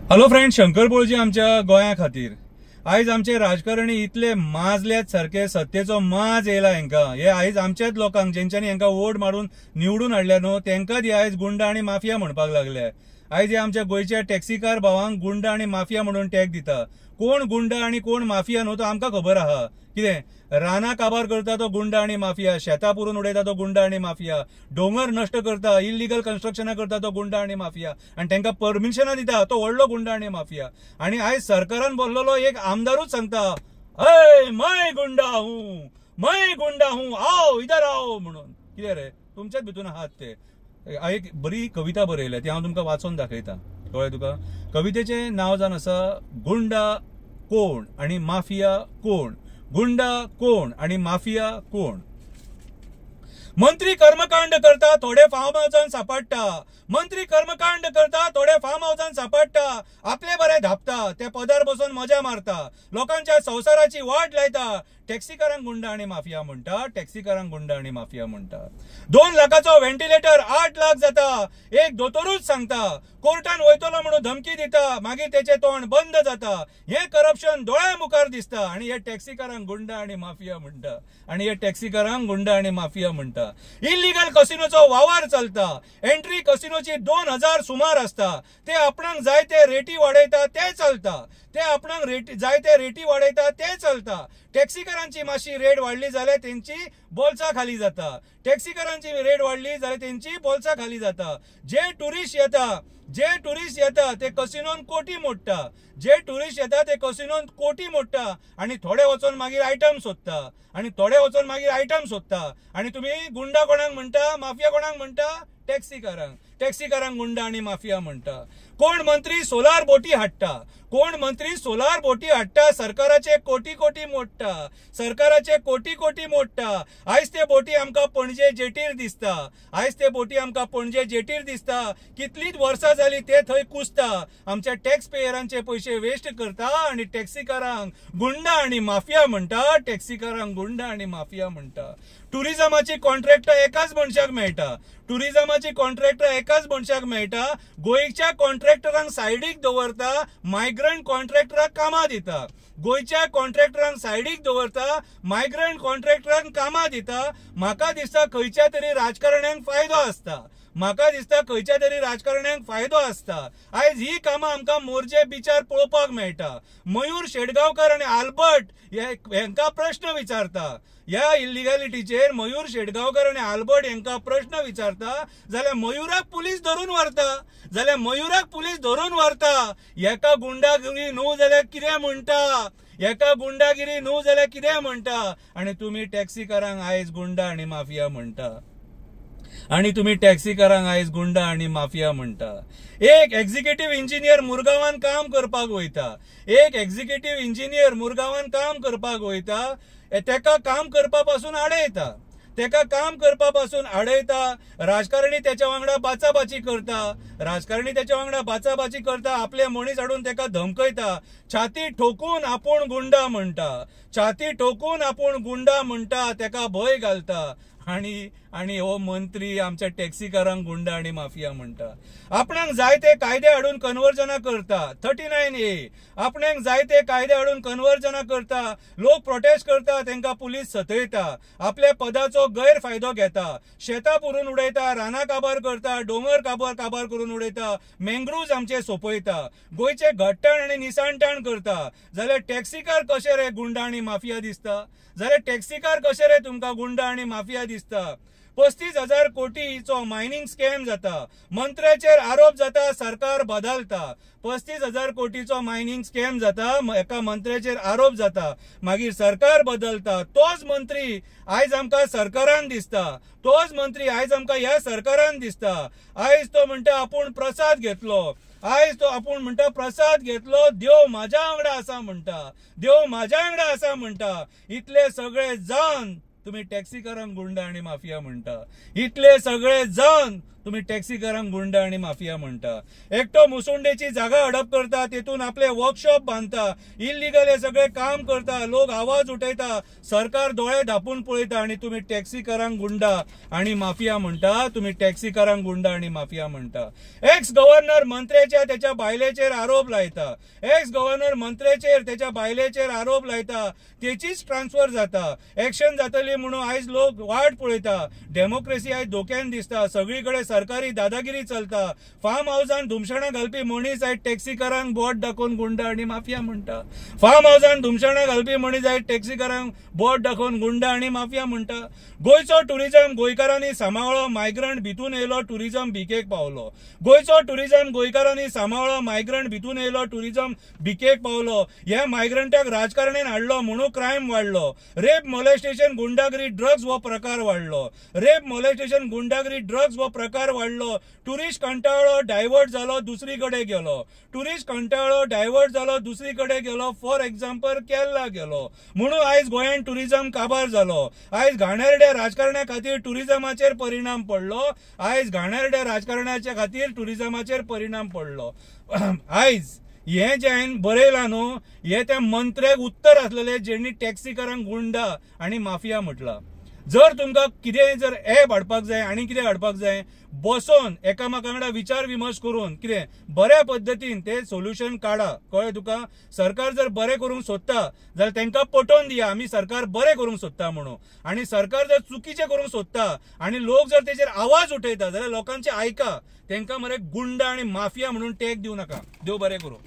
Hello friend, Shankar बोळजी आमच्या गोंया खातीर आयज आमचे राजकारणी इतले माजल्यात सारखे सत्तेचो माज येयला हेंका। हे आयज आमच्याच लोकांक जेंच्यांनी हेंका वोट मारून निवडून हाडल्या न्हू तेंकां ती आयज गुंडा आनी माफिया म्हणपाक लागले। आयज हे आमच्या गोंयच्या टॅक्सीकार भावांक गुंडा आनी माफिया म्हणून टॅग दिता। कोण गुंडा आनी कोण माफिया न्हू तो आमकां खबर आहा। कितें रानां काबार करता तो गुंडा आनी माफिया, शेतां पुरून उडयता तो गुंडा आनी माफिया, डोंगर नश्ट करता, इल्लीगल कन्स्ट्रक्शनां करता तो गुंडा आनी माफिया, आनी तांकां परमिशनां दिता तो व्हडलो गुंडा आनी माफिया। आनी आयज सरकारान बोललेलो एक आमदारूच सांगता, अय मैं गुंडा हूं, आओ इधर आओ म्हणून। कितें रे तुमच्याच भितून आहात ते। एक बरी कविता बरयल्या ती हांव तुमकां वाचून दाखयता, कळ्ळें तुका। कवितेचें नांव जावन आसा गुंडा कोण आनी माफिया कोण, गुंडा कोण आणि माफिया कोण। मंत्री कर्मकांड करता थोडे फार्म हाऊसान सापडटा, मंत्री कर्मकांड करता थोडे फार्म हाऊसान सापडटा, आपले बरे धापता ते पदार बसून मजा मारता, लोकांच्या संसाराची वाट लायता। टॅक्सीकारांक गुंडा आणि माफिया म्हणटा, टॅक्सीकारांक गुंडा आणि माफिया म्हणटा। 2 लाखाचो व्हेंटिलेटर 8 लाख जाता, एक दोतोरूच सांगता, कोर्टान वयतलो म्हणून धमकी दिता, मागीर तेचे तोंड बंद जाता। हे करप्शन दोळ्या मुखार दिसता आणि हे टॅक्सीकारांक गुंडा आणि माफिया म्हणटा, आणि हे टॅक्सीकारांक गुंडा आणि माफिया म्हणटा। इल्लीगल कसिनोचो वावर चलता, एंट्री कसिनोची 2000 सुमार असता, ते आपणाक जाय ते रेटी वाडयता ते चलता, ते आपणाक जाय ते रेटी वाडयता ते चलता। टॅक्सीकारांची मातशी रेट वाडली जाल्यार तेंची बोल्सां खाली जाता, टॅक्सीकारांची रेट वाडली जाल्यार तेंची बोल्सां खाली जाता। जे टुरिस्ट येता ते कसिनोन कोटी मोडटा, जे टुरिस्ट येता ते कसिनोन कोटी मोडटा, आणि थोडे वचून मागीर आयटम सोदता, आणि थोडे वचून मागीर आयटम सोदता। आणि तुम्ही गुंडा कोणाक म्हणटा, माफिया कोणाक म्हणटा? टॅक्सीकारांक। टॅक्सीकारांक गुंडा आणि माफिया म्हणटा। कोण मंत्री सोलार बोटी हाडटा, कोण मंत्री सोलार बोटी हाडटा, सरकाराचे कोटी कोटी मोडटा, सरकाराचे कोटी कोटी मोडटा। आयज ते बोटी आमकां पणजे जेटीर दिसता, आयज ते बोटी आमकां पणजे जेटीर दिसता, कितलीच वर्सां जाली ते थंय कुसता, आमच्या टॅक्स पेयरांचे पयशे वेस्ट करता, आणि टॅक्सीकारांक गुंडा आणि माफिया म्हणटा, टॅक्सीकारांक गुंडा आणि माफिया म्हणटा। टुरिझमाची कॉन्ट्रॅक्ट एकाच मनशाक मेळटा, टुरिझमाची कॉन्ट्रॅक्ट एकाच मनशाक मेळटा, गोंयच्या कॉन्ट्रॅक्टरांक सायडीक दवरता, मायग्रंट कॉन्ट्रॅक्टरांक कामां दिता, गोंयच्या कॉन्ट्रॅक्टरांक सायडीक दवरता, मायग्रंट कॉन्ट्रॅक्टरांक कामां दिता। म्हाका दिसता खंयच्या तरी राजकारण्यांक फायदो आसता, म्हाका दिसता खंयच्या तरी राजकारण्यांक फायदो आसता। आयज ही कामां आमकां मोर्जे बिचार पळोवपाक मेळटा। मयूर शेडगांवकर आनी आल्बर्ट हेंकां प्रश्न विचारता, ह्या इल्लिगॅलिटीचेर मयूर शेडगांवकर आनी आल्बर्ट हेंकां प्रश्न विचारता, जाल्यार मयूराक पुलीस धरून व्हरता, हेका गुंडागिरी न्हू जाल्यार कितें म्हणटा, हेका गुंडागिरी न्हू जाल्यार कितें म्हणटा। आणि तुम्ही टॅक्सीकारांक आयज गुंडा आणि माफिया म्हणटा, आणि तुम्ही टॅक्सीकारांक आयज गुंडा आणि माफिया म्हणटा। एक एक्झिक्युटिव्ह इंजिनियर मुरगांवान काम करपाक वयता, एक एक्झिक्युटिव्ह इंजिनियर मुरगांवान काम करपाक वयता, तेका काम करपा पासून आडयता, तेका काम करपा पासून आडयता। राजकारणी त्याच्या वांगडा बाचाबाची करता, राजकारणी त्याच्या वांगडा बाचाबाची करता, आपले मनीस हाडून तेका धमकयता, छाती ठोकून आपूण गुंडा म्हणटा, छाती ठोकून आपूण गुंडा म्हणटा, तेका भंय घालता। आणि हो मंत्री आमच्या टॅक्सीकारांक गुंडा आणि माफिया म्हणटा। आपणाक जाय ते कायदे हाडून कन्वर्जनां करता, 39A, आपणाक जाय ते कायदे हाडून कन्वर्जनां करता, लोक प्रोटेस्ट करता, तेंकां पुलीस सतयता, आपल्या पदाचो गैरफायदो घेता, शेतां पुरून उडयता, रानां काबार करता, डोंगर काबार करून उडयता, मँग्रुव्ज आमचे सोंपयता, गोंयचे घट्टण आनी निसाणटाण करता। जाल्यार टॅक्सीकार कशे रे गुंडा आनी माफिया दिसता, जाल्यार टॅक्सीकार कशे रे तुमकां गुंडा आनी माफिया दिसता। 35,000 कोटीचो मायनिंग स्कॅम जाता, मंत्र्याचेर आरोप जाता, सरकार बदलता। 35,000 कोटीचो मायनिंग स्कॅम जाता, एका मंत्र्याचेर आरोप जाता, मागीर सरकार बदलता। तोच मंत्री आयज आमकां सरकारान दिसता, तोच मंत्री आयज आमकां ह्या सरकारान दिसता। आयज तो म्हणटा आपूण प्रसाद घेतलो, आयज तो आपूण म्हणटा प्रसाद घेतलो, देव म्हाज्या वांगडा आसा म्हणटा, देव म्हाज्या वांगडा आसा म्हणटा। इतले सगळे जावन तुम्ही टॅक्सीकारांक गुंडा आणि माफिया म्हणटा, इतले सगळे जावन तुम्ही टॅक्सीकारांक गुंडा आणि माफिया म्हणता. एकटो मुसुंडेची जागा हडप करता, तेतून आपले वर्कशॉप बांधता, इल्लीगल हे सगळे काम करता, लोक आवाज उठयता, सरकार दोळे धापून पळयता आणि तुम्ही टॅक्सीकारांक गुंडा आणि माफिया म्हणता. तुम्ही टॅक्सीकारांक गुंडा आणि माफिया म्हणता. एक्स गव्हर्नर मंत्र्याच्या त्याच्या बायलेचेर आरोप लायता, एक्स गव्हर्नर मंत्र्याचेर त्याच्या बायलेचेर आरोप लायता, तेचीच ट्रान्सफर जाता, एक्शन जातली म्हणून आयज लोक वाट पळयता. डेमोक्रेसी आयज धोक्यान दिसता, सगळीकडे सरकारी दादागिरी चलता. फार्म हाऊसान धुमशाणा घालपी मनीस आयज टॅक्सीकारांक बोट दाखोवन गुंडा आणि माफिया म्हणटा. फार्म हाऊसान धुमशाणा घालपी मनीस आयज टॅक्सीकारांक बोट दाखोवन गुंडा आणि माफिया म्हणटा. गोयचो टुरिझम गोंयकारांनी सांबाळ्ळो, मायग्रंट भितून येयलो, टुरिझम भिकेक पावलो. गोयचो टुरिझम गोंयकारांनी सांबाळ्ळो, मायग्रंट भितून येयलो, टुरिझम भिकेक पावलो. ह्या मायग्रंटाक राजकारण्यान हाडलो म्हणून क्रायम वाडलो. रेप मोलेस्टेशन गुंडागिरी ड्रग्स हो प्रकार वाडलो. रेप मोलेस्टेशन गुंडागिरी ड्रग्स हो प्रकार वाडलो. टुरिस्ट कंटाळ्ळो, डायवर्ट जालो, दुसरीकडे गेलो. टुरिस्ट कंटाळ्ळो, डायवर्ट जालो, दुसरीकडे गेलो. फॉर एक्झाम्पल केरला गेलो म्हणून आयज गोंयान टुरिझम काबार जालो. आयज घाणेरड्या राजकारण्या खातीर टुरिझमाचेर परिणाम पडलो. आयज घाणेरड्या राजकारण्याच्या खातीर टुरिझमाचेर परिणाम पडलो. आयज हे जे हांवें बरयलां न्हू, हे त्या मंत्र्याक उत्तर आसलेले जेणी टॅक्सीकारांक गुंडा आणि माफिया म्हटला. जर तुमकां कितेंय जर ऍप हाडपाक जाय आनी कितें हाडपाक जाय, बसोन एकामेका वांगडा विचार विमर्श करून कितें बऱ्या पद्दतीन ते सोल्युशन काडा. कळ्ळें तुका. सरकार जर बरें करूंक सोदता जाल्यार तांकां पटोवन दिया आमी सरकार बरें करूंक सोदता म्हणून. आनी सरकार जर चुकीचें करूंक सोदता आनी लोक जर तेचेर आवाज उठयता जाल्यार लोकांचे आयका. तांकां मरे गुंडा आनी माफिया म्हणून टॅग दिवं नाका. देव बरें करूं.